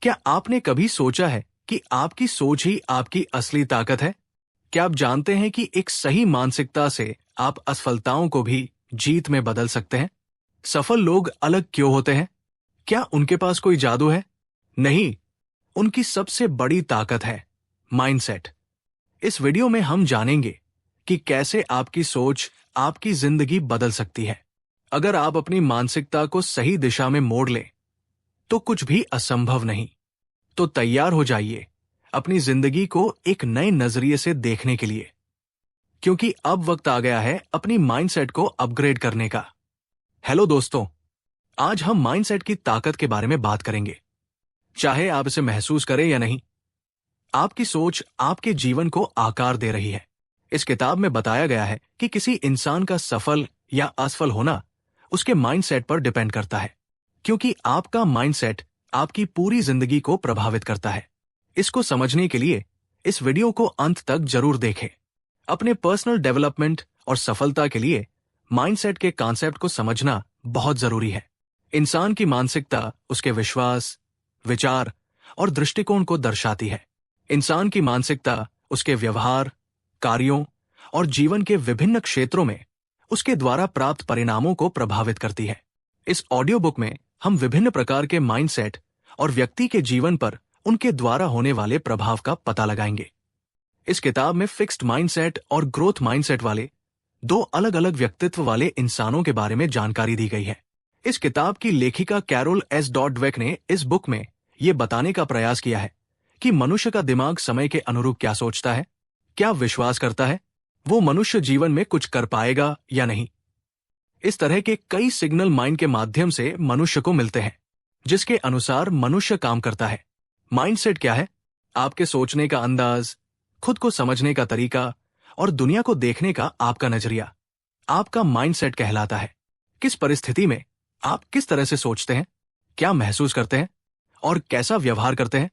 क्या आपने कभी सोचा है कि आपकी सोच ही आपकी असली ताकत है? क्या आप जानते हैं कि एक सही मानसिकता से आप असफलताओं को भी जीत में बदल सकते हैं? सफल लोग अलग क्यों होते हैं? क्या उनके पास कोई जादू है? नहीं, उनकी सबसे बड़ी ताकत है माइंडसेट। इस वीडियो में हम जानेंगे कि कैसे आपकी सोच आपकी जिंदगी बदल सकती है। अगर आप अपनी मानसिकता को सही दिशा में मोड़ लें, तो कुछ भी असंभव नहीं। तो तैयार हो जाइए अपनी जिंदगी को एक नए नजरिए से देखने के लिए, क्योंकि अब वक्त आ गया है अपनी माइंडसेट को अपग्रेड करने का। हेलो दोस्तों, आज हम माइंडसेट की ताकत के बारे में बात करेंगे। चाहे आप इसे महसूस करें या नहीं, आपकी सोच आपके जीवन को आकार दे रही है। इस किताब में बताया गया है कि किसी इंसान का सफल या असफल होना उसके माइंडसेट पर डिपेंड करता है, क्योंकि आपका माइंडसेट आपकी पूरी जिंदगी को प्रभावित करता है। इसको समझने के लिए इस वीडियो को अंत तक जरूर देखें। अपने पर्सनल डेवलपमेंट और सफलता के लिए माइंडसेट के कॉन्सेप्ट को समझना बहुत जरूरी है। इंसान की मानसिकता उसके विश्वास, विचार और दृष्टिकोण को दर्शाती है। इंसान की मानसिकता उसके व्यवहार, कार्यों और जीवन के विभिन्न क्षेत्रों में उसके द्वारा प्राप्त परिणामों को प्रभावित करती है। इस ऑडियो बुक में हम विभिन्न प्रकार के माइंडसेट और व्यक्ति के जीवन पर उनके द्वारा होने वाले प्रभाव का पता लगाएंगे। इस किताब में फिक्स्ड माइंडसेट और ग्रोथ माइंडसेट वाले दो अलग अलग व्यक्तित्व वाले इंसानों के बारे में जानकारी दी गई है। इस किताब की लेखिका कैरोल एस डॉडवेक ने इस बुक में यह बताने का प्रयास किया है कि मनुष्य का दिमाग समय के अनुरूप क्या सोचता है, क्या विश्वास करता है, वो मनुष्य जीवन में कुछ कर पाएगा या नहीं। इस तरह के कई सिग्नल माइंड के माध्यम से मनुष्य को मिलते हैं, जिसके अनुसार मनुष्य काम करता है। माइंडसेट क्या है? आपके सोचने का अंदाज, खुद को समझने का तरीका और दुनिया को देखने का आपका नजरिया आपका माइंडसेट कहलाता है। किस परिस्थिति में आप किस तरह से सोचते हैं, क्या महसूस करते हैं और कैसा व्यवहार करते हैं,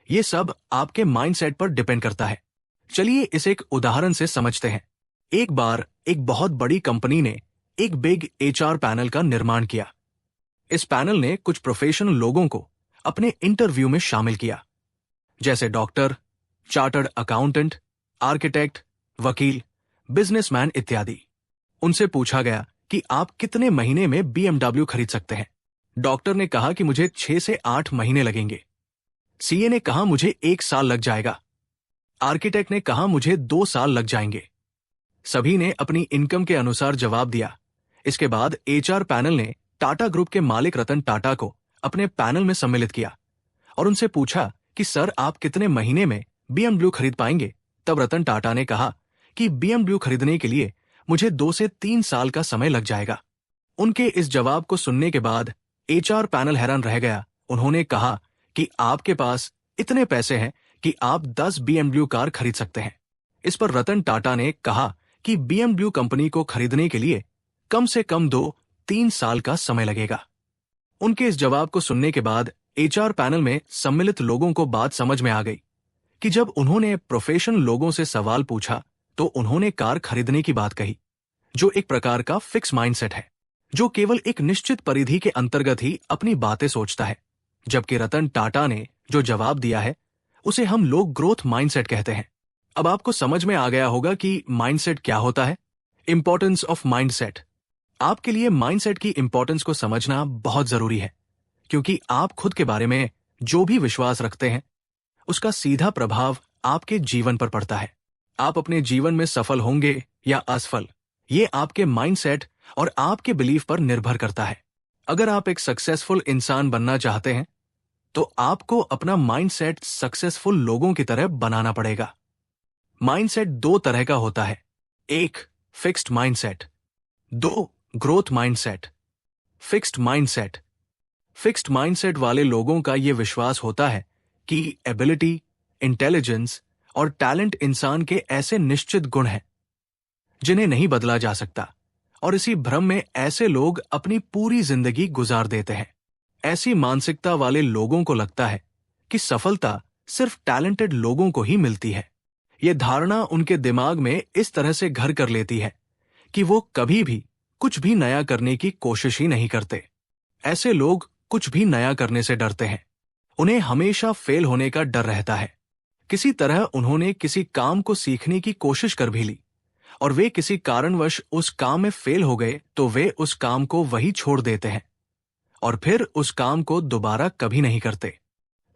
ये सब आपके माइंडसेट पर डिपेंड करता है। चलिए इसे एक उदाहरण से समझते हैं। एक बार एक बहुत बड़ी कंपनी ने एक बिग एचआर पैनल का निर्माण किया। इस पैनल ने कुछ प्रोफेशनल लोगों को अपने इंटरव्यू में शामिल किया, जैसे डॉक्टर, चार्टर्ड अकाउंटेंट, आर्किटेक्ट, वकील, बिजनेसमैन इत्यादि। उनसे पूछा गया कि आप कितने महीने में BMW खरीद सकते हैं। डॉक्टर ने कहा कि मुझे 6 से 8 महीने लगेंगे। सीए ने कहा मुझे 1 साल लग जाएगा। आर्किटेक्ट ने कहा मुझे 2 साल लग जाएंगे। सभी ने अपनी इनकम के अनुसार जवाब दिया। इसके बाद एचआर पैनल ने टाटा ग्रुप के मालिक रतन टाटा को अपने पैनल में सम्मिलित किया और उनसे पूछा कि सर, आप कितने महीने में BMW खरीद पाएंगे। तब रतन टाटा ने कहा कि BMW खरीदने के लिए मुझे 2 से 3 साल का समय लग जाएगा। उनके इस जवाब को सुनने के बाद एचआर पैनल हैरान रह गया। उन्होंने कहा कि आपके पास इतने पैसे हैं कि आप 10 BMW कार खरीद सकते हैं। इस पर रतन टाटा ने कहा कि BMW कंपनी को खरीदने के लिए कम से कम 2-3 साल का समय लगेगा। उनके इस जवाब को सुनने के बाद एचआर पैनल में सम्मिलित लोगों को बात समझ में आ गई कि जब उन्होंने प्रोफेशनल लोगों से सवाल पूछा तो उन्होंने कार खरीदने की बात कही, जो एक प्रकार का फिक्स माइंडसेट है, जो केवल एक निश्चित परिधि के अंतर्गत ही अपनी बातें सोचता है। जबकि रतन टाटा ने जो जवाब दिया है उसे हम लोग ग्रोथ माइंडसेट कहते हैं। अब आपको समझ में आ गया होगा कि माइंडसेट क्या होता है। Importance of mindset. आपके लिए माइंडसेट की इंपॉर्टेंस को समझना बहुत जरूरी है, क्योंकि आप खुद के बारे में जो भी विश्वास रखते हैं उसका सीधा प्रभाव आपके जीवन पर पड़ता है। आप अपने जीवन में सफल होंगे या असफल, ये आपके माइंडसेट और आपके बिलीफ पर निर्भर करता है। अगर आप एक सक्सेसफुल इंसान बनना चाहते हैं तो आपको अपना माइंडसेट सक्सेसफुल लोगों की तरह बनाना पड़ेगा। माइंडसेट 2 तरह का होता है। 1 fixed mindset, 2 growth mindset. Fixed mindset. Fixed mindset वाले लोगों का यह विश्वास होता है कि एबिलिटी, इंटेलिजेंस और टैलेंट इंसान के ऐसे निश्चित गुण हैं जिन्हें नहीं बदला जा सकता, और इसी भ्रम में ऐसे लोग अपनी पूरी जिंदगी गुजार देते हैं। ऐसी मानसिकता वाले लोगों को लगता है कि सफलता सिर्फ टैलेंटेड लोगों को ही मिलती है। यह धारणा उनके दिमाग में इस तरह से घर कर लेती है कि वो कभी भी कुछ भी नया करने की कोशिश ही नहीं करते। ऐसे लोग कुछ भी नया करने से डरते हैं उन्हें हमेशा फेल होने का डर रहता है। किसी तरह उन्होंने किसी काम को सीखने की कोशिश कर भी ली और वे किसी कारणवश उस काम में फेल हो गए तो वे उस काम को वही छोड़ देते हैं और फिर उस काम को दोबारा कभी नहीं करते।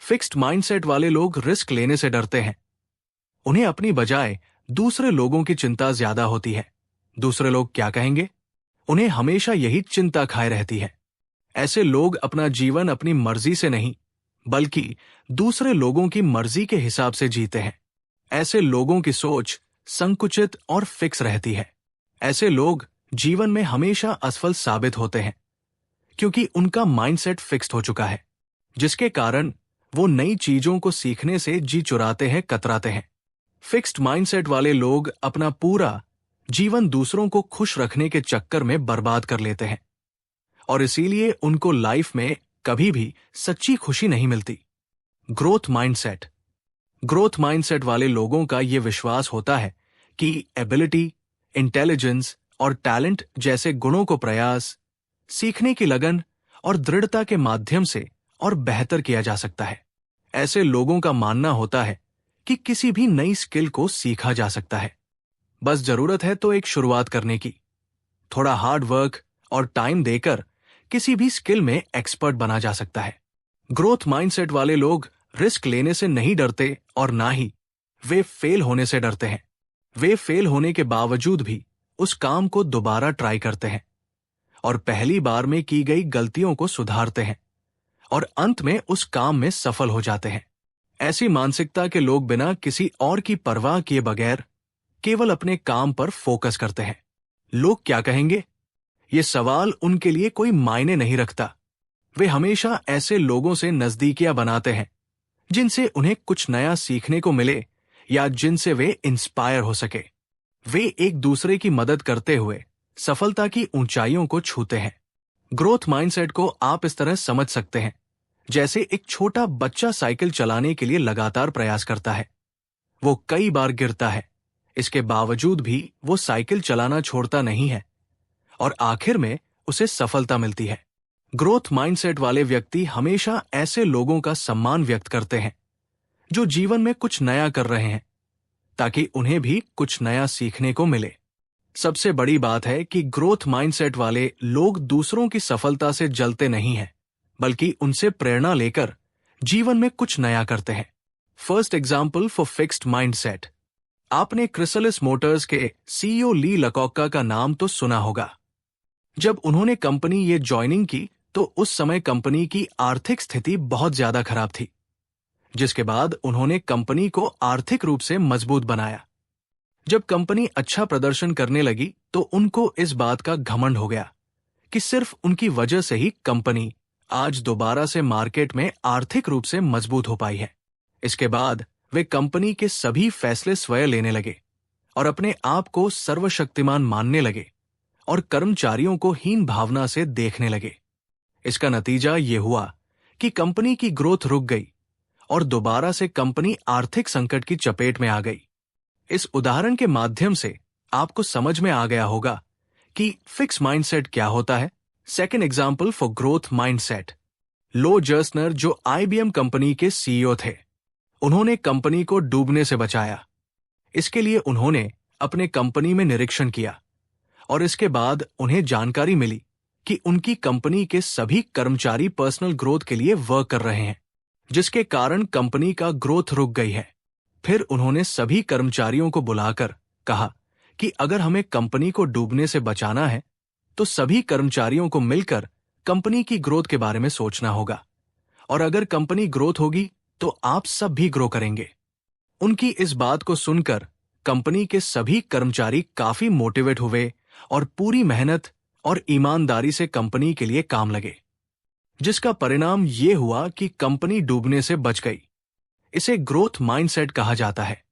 फिक्स्ड माइंडसेट वाले लोग रिस्क लेने से डरते हैं। उन्हें अपनी बजाय दूसरे लोगों की चिंता ज्यादा होती है। दूसरे लोग क्या कहेंगे, उन्हें हमेशा यही चिंता खाए रहती है। ऐसे लोग अपना जीवन अपनी मर्जी से नहीं बल्कि दूसरे लोगों की मर्जी के हिसाब से जीते हैं। ऐसे लोगों की सोच संकुचित और फिक्स रहती है। ऐसे लोग जीवन में हमेशा असफल साबित होते हैं क्योंकि उनका माइंडसेट फिक्स्ड हो चुका है, जिसके कारण वो नई चीजों को सीखने से जी चुराते हैं, कतराते हैं। फिक्स्ड माइंडसेट वाले लोग अपना पूरा जीवन दूसरों को खुश रखने के चक्कर में बर्बाद कर लेते हैं और इसीलिए उनको लाइफ में कभी भी सच्ची खुशी नहीं मिलती। ग्रोथ माइंडसेट वाले लोगों का यह विश्वास होता है कि एबिलिटी, इंटेलिजेंस और टैलेंट जैसे गुणों को प्रयास, सीखने की लगन और दृढ़ता के माध्यम से और बेहतर किया जा सकता है। ऐसे लोगों का मानना होता है कि किसी भी नई स्किल को सीखा जा सकता है, बस जरूरत है तो एक शुरुआत करने की। थोड़ा हार्ड वर्क और टाइम देकर किसी भी स्किल में एक्सपर्ट बना जा सकता है। ग्रोथ माइंडसेट वाले लोग रिस्क लेने से नहीं डरते और ना ही वे फेल होने से डरते हैं। वे फेल होने के बावजूद भी उस काम को दोबारा ट्राई करते हैं और पहली बार में की गई गलतियों को सुधारते हैं और अंत में उस काम में सफल हो जाते हैं। ऐसी मानसिकता के लोग बिना किसी और की परवाह किए बगैर केवल अपने काम पर फोकस करते हैं। लोग क्या कहेंगे, ये सवाल उनके लिए कोई मायने नहीं रखता। वे हमेशा ऐसे लोगों से नजदीकियां बनाते हैं जिनसे उन्हें कुछ नया सीखने को मिले या जिनसे वे इंस्पायर हो सके। वे एक दूसरे की मदद करते हुए सफलता की ऊंचाइयों को छूते हैं। ग्रोथ माइंडसेट को आप इस तरह समझ सकते हैं जैसे एक छोटा बच्चा साइकिल चलाने के लिए लगातार प्रयास करता है। वो कई बार गिरता है, इसके बावजूद भी वो साइकिल चलाना छोड़ता नहीं है और आखिर में उसे सफलता मिलती है। ग्रोथ माइंडसेट वाले व्यक्ति हमेशा ऐसे लोगों का सम्मान व्यक्त करते हैं जो जीवन में कुछ नया कर रहे हैं ताकि उन्हें भी कुछ नया सीखने को मिले। सबसे बड़ी बात है कि ग्रोथ माइंडसेट वाले लोग दूसरों की सफलता से जलते नहीं हैं बल्कि उनसे प्रेरणा लेकर जीवन में कुछ नया करते हैं। First example for fixed mindset. आपने क्रिसलिस मोटर्स के सीईओ ली लकॉक्का का नाम तो सुना होगा। जब उन्होंने कंपनी ये ज्वाइनिंग की तो उस समय कंपनी की आर्थिक स्थिति बहुत ज्यादा खराब थी, जिसके बाद उन्होंने कंपनी को आर्थिक रूप से मजबूत बनाया। जब कंपनी अच्छा प्रदर्शन करने लगी तो उनको इस बात का घमंड हो गया कि सिर्फ उनकी वजह से ही कंपनी आज दोबारा से मार्केट में आर्थिक रूप से मजबूत हो पाई है। इसके बाद वे कंपनी के सभी फैसले स्वयं लेने लगे और अपने आप को सर्वशक्तिमान मानने लगे और कर्मचारियों को हीन भावना से देखने लगे। इसका नतीजा ये हुआ कि कंपनी की ग्रोथ रुक गई और दोबारा से कंपनी आर्थिक संकट की चपेट में आ गई। इस उदाहरण के माध्यम से आपको समझ में आ गया होगा कि फिक्स माइंडसेट क्या होता है। Second example for growth mindset. Lou Gerstner जो IBM कंपनी के CEO थे, उन्होंने कंपनी को डूबने से बचाया। इसके लिए उन्होंने अपने कंपनी में निरीक्षण किया और इसके बाद उन्हें जानकारी मिली कि उनकी कंपनी के सभी कर्मचारी पर्सनल ग्रोथ के लिए वर्क कर रहे हैं, जिसके कारण कंपनी का ग्रोथ रुक गई है। फिर उन्होंने सभी कर्मचारियों को बुलाकर कहा कि अगर हमें कंपनी को डूबने से बचाना है तो सभी कर्मचारियों को मिलकर कंपनी की ग्रोथ के बारे में सोचना होगा और अगर कंपनी ग्रोथ होगी तो आप सब भी ग्रो करेंगे। उनकी इस बात को सुनकर कंपनी के सभी कर्मचारी काफी मोटिवेट हुए और पूरी मेहनत और ईमानदारी से कंपनी के लिए काम लगे, जिसका परिणाम ये हुआ कि कंपनी डूबने से बच गई। इसे ग्रोथ माइंडसेट कहा जाता है।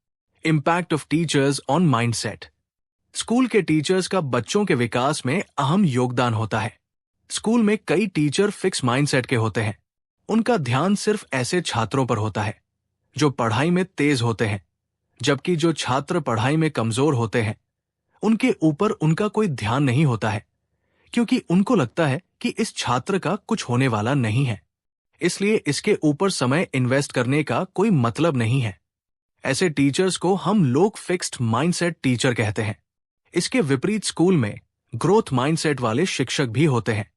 Impact of teachers on mindset. School के टीचर्स का बच्चों के विकास में अहम योगदान होता है। स्कूल में कई टीचर फिक्स माइंडसेट के होते हैं। उनका ध्यान सिर्फ ऐसे छात्रों पर होता है जो पढ़ाई में तेज होते हैं, जबकि जो छात्र पढ़ाई में कमजोर होते हैं उनके ऊपर उनका कोई ध्यान नहीं होता है, क्योंकि उनको लगता है कि इस छात्र का कुछ होने वाला नहीं है। इसलिए इसके ऊपर समय इन्वेस्ट करने का कोई मतलब नहीं है। ऐसे टीचर्स को हम लोग फिक्स्ड माइंडसेट टीचर कहते हैं। इसके विपरीत स्कूल में ग्रोथ माइंडसेट वाले शिक्षक भी होते हैं,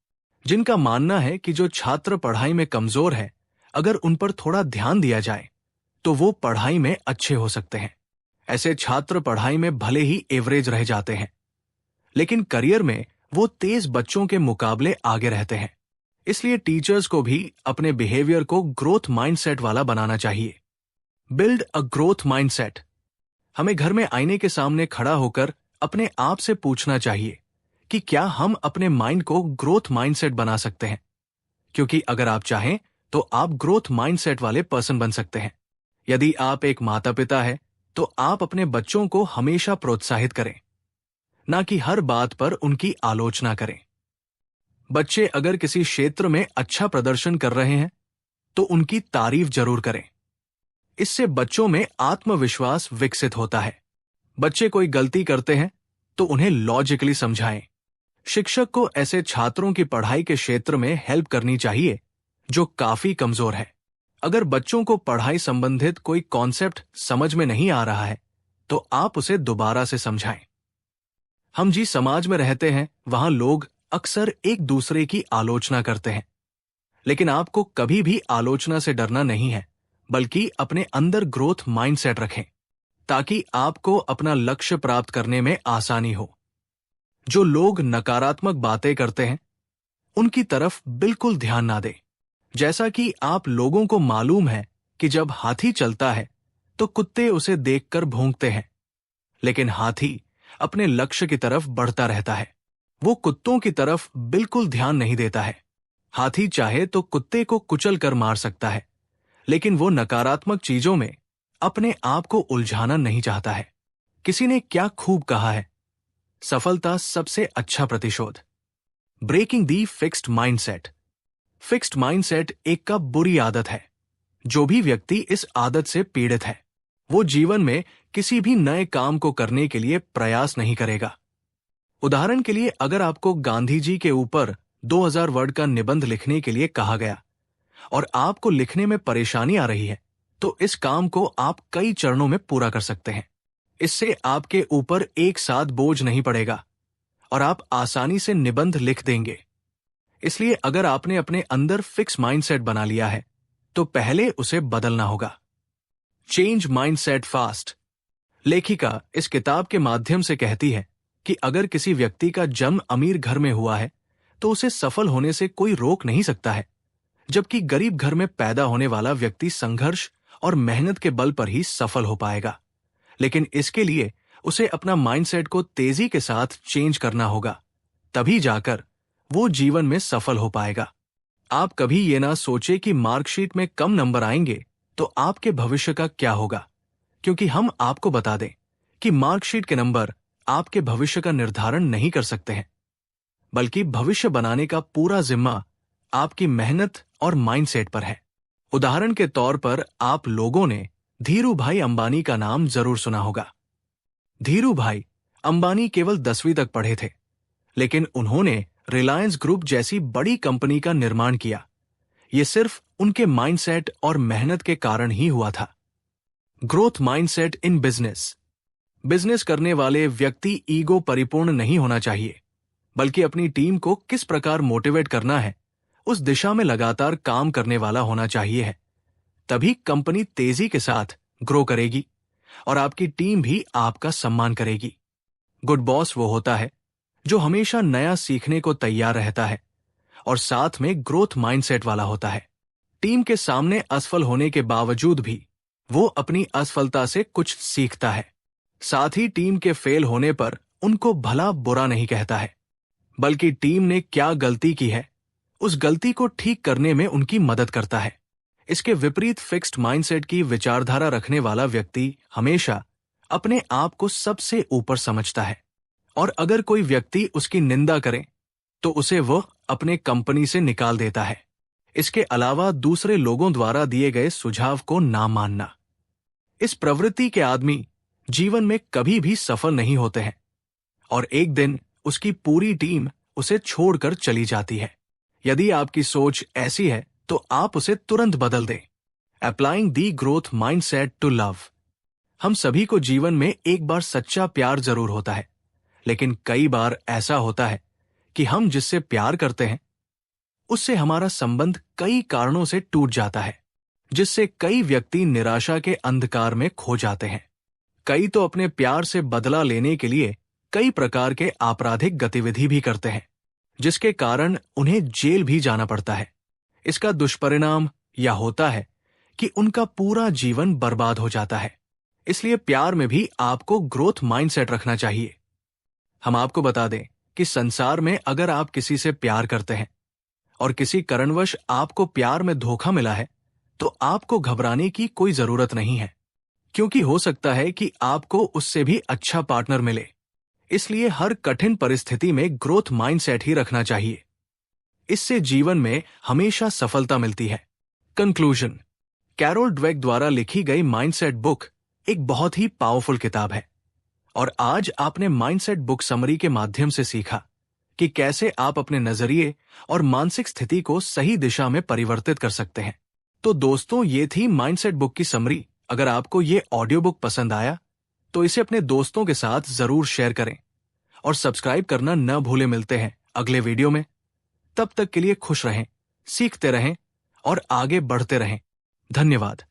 जिनका मानना है कि जो छात्र पढ़ाई में कमजोर है, अगर उन पर थोड़ा ध्यान दिया जाए तो वो पढ़ाई में अच्छे हो सकते हैं। ऐसे छात्र पढ़ाई में भले ही एवरेज रह जाते हैं, लेकिन करियर में वो तेज बच्चों के मुकाबले आगे रहते हैं। इसलिए टीचर्स को भी अपने बिहेवियर को ग्रोथ माइंडसेट वाला बनाना चाहिए। Build a growth mindset. हमें घर में आईने के सामने खड़ा होकर अपने आप से पूछना चाहिए कि क्या हम अपने माइंड को ग्रोथ माइंडसेट बना सकते हैं, क्योंकि अगर आप चाहें तो आप ग्रोथ माइंडसेट वाले पर्सन बन सकते हैं। यदि आप एक माता पिता है तो आप अपने बच्चों को हमेशा प्रोत्साहित करें, ना कि हर बात पर उनकी आलोचना करें। बच्चे अगर किसी क्षेत्र में अच्छा प्रदर्शन कर रहे हैं तो उनकी तारीफ जरूर करें। इससे बच्चों में आत्मविश्वास विकसित होता है। बच्चे कोई गलती करते हैं तो उन्हें लॉजिकली समझाएं। शिक्षक को ऐसे छात्रों की पढ़ाई के क्षेत्र में हेल्प करनी चाहिए जो काफी कमजोर है। अगर बच्चों को पढ़ाई संबंधित कोई कॉन्सेप्ट समझ में नहीं आ रहा है तो आप उसे दोबारा से समझाएं। हम जिस समाज में रहते हैं वहां लोग अक्सर एक दूसरे की आलोचना करते हैं, लेकिन आपको कभी भी आलोचना से डरना नहीं है, बल्कि अपने अंदर ग्रोथ माइंडसेट रखें ताकि आपको अपना लक्ष्य प्राप्त करने में आसानी हो। जो लोग नकारात्मक बातें करते हैं उनकी तरफ बिल्कुल ध्यान ना दें। जैसा कि आप लोगों को मालूम है कि जब हाथी चलता है तो कुत्ते उसे देखकर भौंकते हैं, लेकिन हाथी अपने लक्ष्य की तरफ बढ़ता रहता है। वो कुत्तों की तरफ बिल्कुल ध्यान नहीं देता है। हाथी चाहे तो कुत्ते को कुचल कर मार सकता है, लेकिन वो नकारात्मक चीजों में अपने आप को उलझाना नहीं चाहता है। किसी ने क्या खूब कहा है, सफलता सबसे अच्छा प्रतिशोध। Breaking the fixed mindset. Fixed mindset एक का बुरी आदत है। जो भी व्यक्ति इस आदत से पीड़ित है वो जीवन में किसी भी नए काम को करने के लिए प्रयास नहीं करेगा। उदाहरण के लिए, अगर आपको गांधी जी के ऊपर 2000 वर्ड का निबंध लिखने के लिए कहा गया और आपको लिखने में परेशानी आ रही है, तो इस काम को आप कई चरणों में पूरा कर सकते हैं। इससे आपके ऊपर एक साथ बोझ नहीं पड़ेगा और आप आसानी से निबंध लिख देंगे। इसलिए अगर आपने अपने अंदर फिक्स माइंडसेट बना लिया है तो पहले उसे बदलना होगा। Change mindset fast. लेखिका इस किताब के माध्यम से कहती है कि अगर किसी व्यक्ति का जन्म अमीर घर में हुआ है तो उसे सफल होने से कोई रोक नहीं सकता है, जबकि गरीब घर में पैदा होने वाला व्यक्ति संघर्ष और मेहनत के बल पर ही सफल हो पाएगा। लेकिन इसके लिए उसे अपना माइंडसेट को तेजी के साथ चेंज करना होगा, तभी जाकर वो जीवन में सफल हो पाएगा। आप कभी ये ना सोचे कि मार्कशीट में कम नंबर आएंगे तो आपके भविष्य का क्या होगा, क्योंकि हम आपको बता दें कि मार्कशीट के नंबर आपके भविष्य का निर्धारण नहीं कर सकते हैं, बल्कि भविष्य बनाने का पूरा जिम्मा आपकी मेहनत और माइंडसेट पर है। उदाहरण के तौर पर आप लोगों ने धीरू भाई अंबानी का नाम जरूर सुना होगा। धीरू भाई अंबानी केवल 10वीं तक पढ़े थे, लेकिन उन्होंने रिलायंस ग्रुप जैसी बड़ी कंपनी का निर्माण किया। ये सिर्फ उनके माइंडसेट और मेहनत के कारण ही हुआ था। Growth mindset in business. Business करने वाले व्यक्ति ईगो परिपूर्ण नहीं होना चाहिए, बल्कि अपनी टीम को किस प्रकार मोटिवेट करना है उस दिशा में लगातार काम करने वाला होना चाहिए है। तभी कंपनी तेजी के साथ ग्रो करेगी और आपकी टीम भी आपका सम्मान करेगी। गुड बॉस वो होता है जो हमेशा नया सीखने को तैयार रहता है और साथ में ग्रोथ माइंडसेट वाला होता है। टीम के सामने असफल होने के बावजूद भी वो अपनी असफलता से कुछ सीखता है। साथ ही टीम के फेल होने पर उनको भला बुरा नहीं कहता है, बल्कि टीम ने क्या गलती की है उस गलती को ठीक करने में उनकी मदद करता है। इसके विपरीत फिक्स्ड माइंडसेट की विचारधारा रखने वाला व्यक्ति हमेशा अपने आप को सबसे ऊपर समझता है, और अगर कोई व्यक्ति उसकी निंदा करे तो उसे वह अपने कंपनी से निकाल देता है। इसके अलावा दूसरे लोगों द्वारा दिए गए सुझाव को ना मानना। इस प्रवृत्ति के आदमी जीवन में कभी भी सफल नहीं होते हैं और एक दिन उसकी पूरी टीम उसे छोड़कर चली जाती है। यदि आपकी सोच ऐसी है तो आप उसे तुरंत बदल दें। Applying the growth mindset to love. हम सभी को जीवन में एक बार सच्चा प्यार जरूर होता है, लेकिन कई बार ऐसा होता है कि हम जिससे प्यार करते हैं उससे हमारा संबंध कई कारणों से टूट जाता है, जिससे कई व्यक्ति निराशा के अंधकार में खो जाते हैं। कई तो अपने प्यार से बदला लेने के लिए कई प्रकार के आपराधिक गतिविधि भी करते हैं, जिसके कारण उन्हें जेल भी जाना पड़ता है। इसका दुष्परिणाम यह होता है कि उनका पूरा जीवन बर्बाद हो जाता है। इसलिए प्यार में भी आपको ग्रोथ माइंडसेट रखना चाहिए। हम आपको बता दें कि संसार में अगर आप किसी से प्यार करते हैं और किसी कारणवश आपको प्यार में धोखा मिला है, तो आपको घबराने की कोई जरूरत नहीं है, क्योंकि हो सकता है कि आपको उससे भी अच्छा पार्टनर मिले। इसलिए हर कठिन परिस्थिति में ग्रोथ माइंडसेट ही रखना चाहिए। इससे जीवन में हमेशा सफलता मिलती है। कंक्लूजन। कैरोल ड्वेक द्वारा लिखी गई माइंडसेट बुक एक बहुत ही पावरफुल किताब है, और आज आपने माइंडसेट बुक समरी के माध्यम से सीखा कि कैसे आप अपने नजरिए और मानसिक स्थिति को सही दिशा में परिवर्तित कर सकते हैं। तो दोस्तों, ये थी माइंडसेट बुक की समरी। अगर आपको ये ऑडियो बुक पसंद आया तो इसे अपने दोस्तों के साथ जरूर शेयर करें और सब्सक्राइब करना न भूलें। मिलते हैं अगले वीडियो में। तब तक के लिए खुश रहें, सीखते रहें और आगे बढ़ते रहें। धन्यवाद।